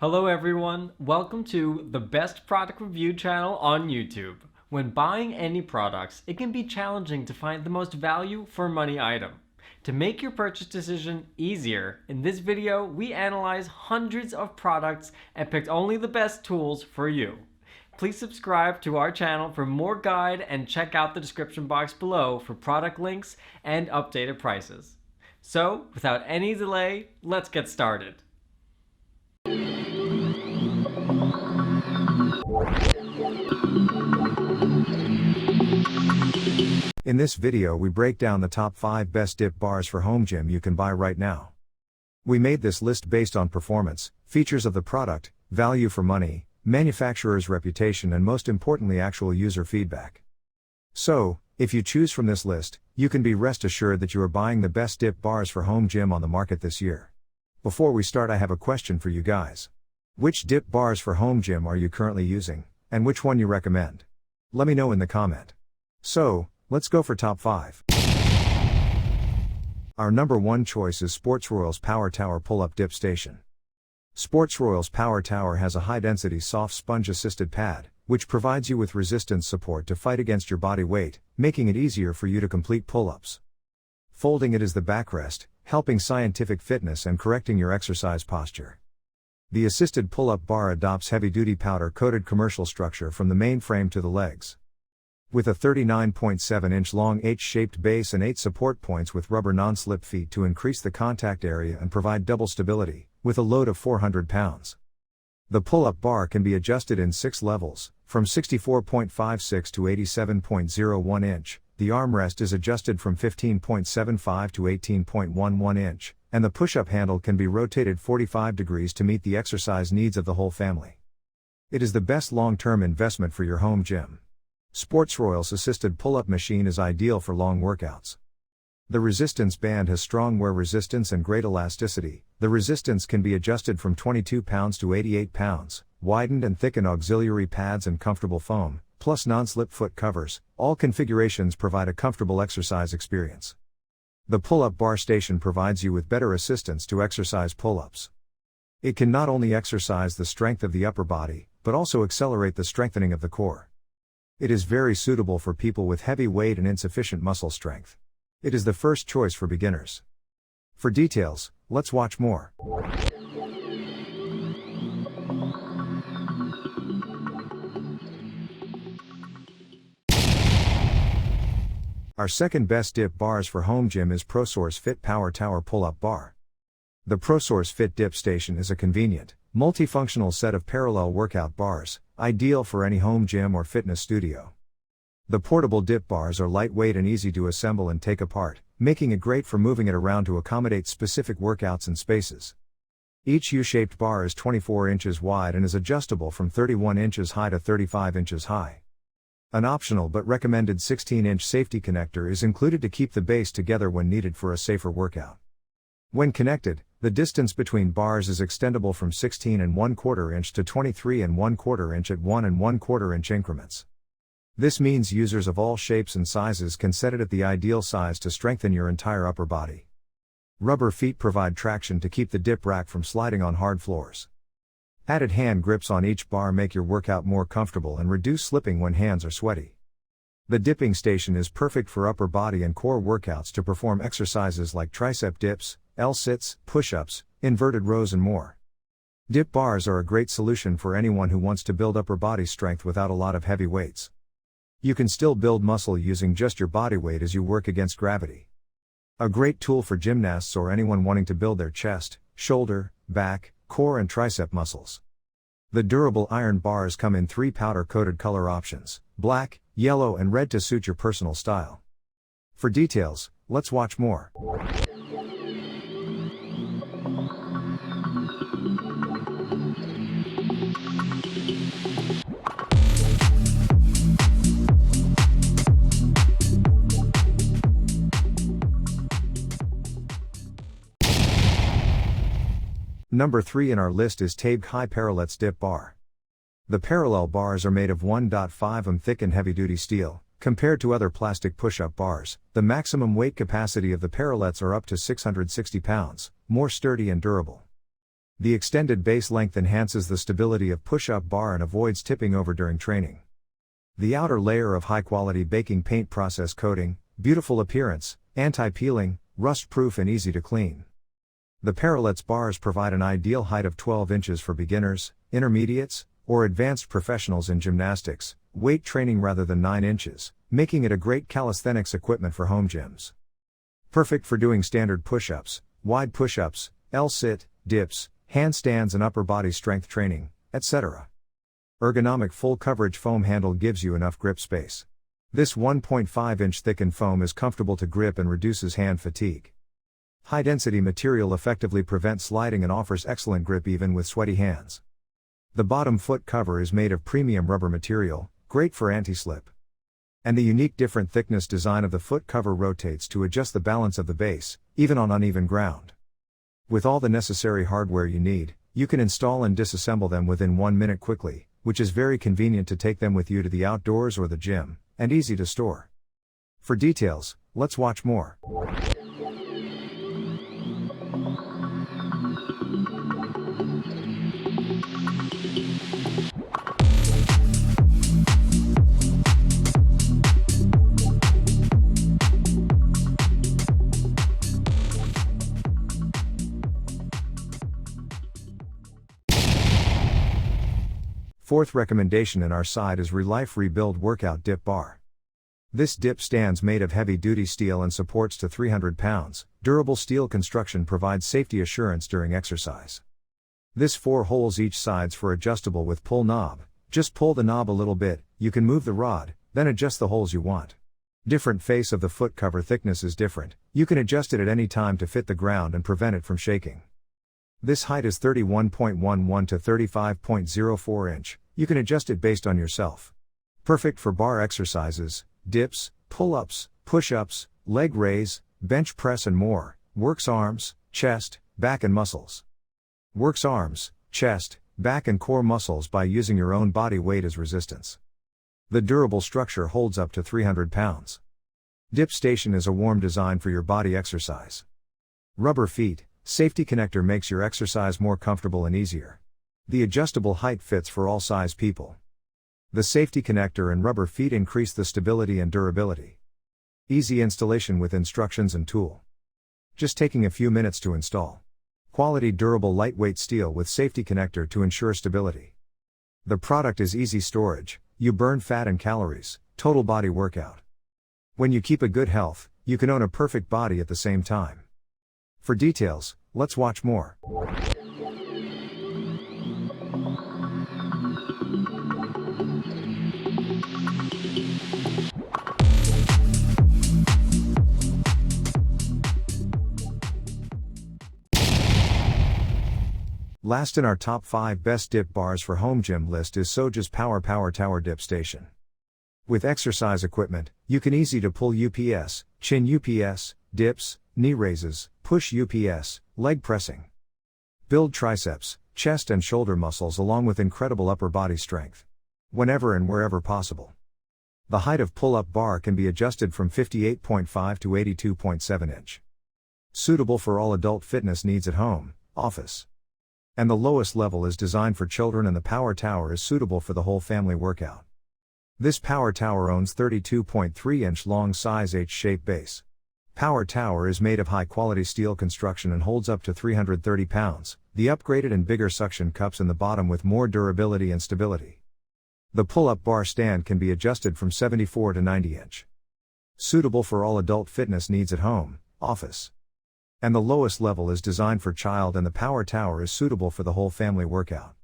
Hello everyone, welcome to the best product review channel on YouTube. When buying any products, it can be challenging to find the most value for money item. To make your purchase decision easier, in this video we analyze hundreds of products and picked only the best tools for you. Please subscribe to our channel for more guide and check out the description box below for product links and updated prices. So, without any delay, let's get started. In this video we break down the top 5 best dip bars for home gym you can buy right now. We made this list based on performance, features of the product, value for money, manufacturer's reputation and most importantly actual user feedback. So, if you choose from this list, you can be rest assured that you are buying the best dip bars for home gym on the market this year. Before we start, I have a question for you guys. Which dip bars for home gym are you currently using, and which one you recommend? Let me know in the comment. So, let's go for top 5. Our number 1 choice is SportsRoyal's Power Tower Pull-Up Dip Station. SportsRoyal's Power Tower has a high-density soft sponge-assisted pad, which provides you with resistance support to fight against your body weight, making it easier for you to complete pull-ups. Folding it is the backrest, helping scientific fitness and correcting your exercise posture. The assisted pull-up bar adopts heavy-duty powder-coated commercial structure from the main frame to the legs. With a 39.7-inch long H-shaped base and 8 support points with rubber non-slip feet to increase the contact area and provide double stability, with a load of 400 pounds. The pull-up bar can be adjusted in 6 levels, from 64.56 to 87.01 inch, the armrest is adjusted from 15.75 to 18.11 inch, and the push-up handle can be rotated 45 degrees to meet the exercise needs of the whole family. It is the best long-term investment for your home gym. SportsRoyal's assisted pull-up machine is ideal for long workouts. The resistance band has strong wear resistance and great elasticity. The resistance can be adjusted from 22 pounds to 88 pounds, widened and thickened auxiliary pads and comfortable foam, plus non-slip foot covers. All configurations provide a comfortable exercise experience. The pull-up bar station provides you with better assistance to exercise pull-ups. It can not only exercise the strength of the upper body, but also accelerate the strengthening of the core. It is very suitable for people with heavy weight and insufficient muscle strength. It is the first choice for beginners. For details, let's watch more. Our second best dip bars for home gym is ProSource Fit Power Tower Pull-Up Bar. The ProSource Fit Dip Station is a convenient, multifunctional set of parallel workout bars, ideal for any home gym or fitness studio. The portable dip bars are lightweight and easy to assemble and take apart, making it great for moving it around to accommodate specific workouts and spaces. Each U-shaped bar is 24 inches wide and is adjustable from 31 inches high to 35 inches high. An optional but recommended 16-inch safety connector is included to keep the base together when needed for a safer workout. When connected, the distance between bars is extendable from 16 1/4 inch to 23 1/4 inch at 1 1/4 inch increments. This means users of all shapes and sizes can set it at the ideal size to strengthen your entire upper body. Rubber feet provide traction to keep the dip rack from sliding on hard floors. Added hand grips on each bar make your workout more comfortable and reduce slipping when hands are sweaty. The dipping station is perfect for upper body and core workouts to perform exercises like tricep dips, L-sits, push-ups, inverted rows and more. Dip bars are a great solution for anyone who wants to build upper body strength without a lot of heavy weights. You can still build muscle using just your body weight as you work against gravity. A great tool for gymnasts or anyone wanting to build their chest, shoulder, back, core and tricep muscles. The durable iron bars come in 3 powder-coated color options, black, yellow and red to suit your personal style. For details, let's watch more. Number 3 in our list is Tabe High Parallettes Dip Bar. The parallel bars are made of 1.5 mm thick and heavy-duty steel. Compared to other plastic push-up bars, the maximum weight capacity of the Parallettes are up to 660 pounds, more sturdy and durable. The extended base length enhances the stability of push-up bar and avoids tipping over during training. The outer layer of high-quality baking paint process coating, beautiful appearance, anti-peeling, rust-proof and easy to clean. The Parallettes bars provide an ideal height of 12 inches for beginners, intermediates, or advanced professionals in gymnastics, weight training rather than 9 inches, making it a great calisthenics equipment for home gyms. Perfect for doing standard push-ups, wide push-ups, L-sit, dips, handstands and upper body strength training, etc. Ergonomic full coverage foam handle gives you enough grip space. This 1.5-inch thickened foam is comfortable to grip and reduces hand fatigue. High-density material effectively prevents sliding and offers excellent grip even with sweaty hands. The bottom foot cover is made of premium rubber material, great for anti-slip. And the unique different thickness design of the foot cover rotates to adjust the balance of the base, even on uneven ground. With all the necessary hardware you need, you can install and disassemble them within 1 minute quickly, which is very convenient to take them with you to the outdoors or the gym, and easy to store. For details, let's watch more. Fourth recommendation in our side is Relife Rebuild Workout Dip Bar. This dip stands made of heavy-duty steel and supports to 300 pounds. Durable steel construction provides safety assurance during exercise. This 4 holes each sides for adjustable with pull knob. Just pull the knob a little bit, you can move the rod, then adjust the holes you want. Different face of the foot cover thickness is different, you can adjust it at any time to fit the ground and prevent it from shaking. This height is 31.11 to 35.04 inch, you can adjust it based on yourself. Perfect for bar exercises, dips, pull-ups, push-ups, leg raise, bench press and more. Works arms, chest, back and muscles. Works arms, chest, back and core muscles by using your own body weight as resistance. The durable structure holds up to 300 pounds. Dip station is a warm design for your body exercise. Rubber feet, safety connector makes your exercise more comfortable and easier. The adjustable height fits for all size people. The safety connector and rubber feet increase the stability and durability. Easy installation with instructions and tool. Just taking a few minutes to install. Quality durable lightweight steel with safety connector to ensure stability. The product is easy storage, you burn fat and calories, total body workout. When you keep a good health, you can own a perfect body at the same time. For details, let's watch more. Last in our top 5 best dip bars for home gym list is Soja's Power Tower Dip Station. With exercise equipment, you can easy to pull UPS, chin UPS, dips, knee raises, push UPS, leg pressing. Build triceps, chest and shoulder muscles along with incredible upper body strength. Whenever and wherever possible. The height of pull-up bar can be adjusted from 58.5 to 82.7 inch. Suitable for all adult fitness needs at home, office. And the lowest level is designed for children and the Power Tower is suitable for the whole family workout. This Power Tower owns 32.3 inch long size H-shaped base. Power Tower is made of high quality steel construction and holds up to 330 pounds, the upgraded and bigger suction cups in the bottom with more durability and stability. The pull-up bar stand can be adjusted from 74 to 90 inch. Suitable for all adult fitness needs at home, office. And the lowest level is designed for child and the Power Tower is suitable for the whole family workout.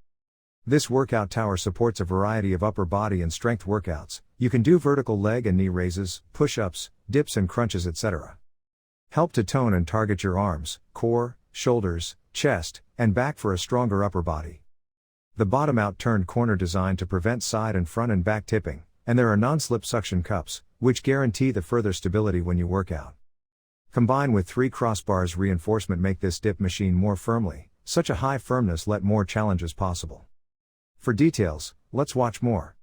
This workout tower supports a variety of upper body and strength workouts. You can do vertical leg and knee raises, push-ups, dips and crunches etc. Help to tone and target your arms, core, shoulders, chest, and back for a stronger upper body. The bottom out turned corner designed to prevent side and front and back tipping, and there are non-slip suction cups, which guarantee the further stability when you work out. Combined with 3 crossbars reinforcement make this dip machine more firmly, such a high firmness let more challenges possible. For details, let's watch more.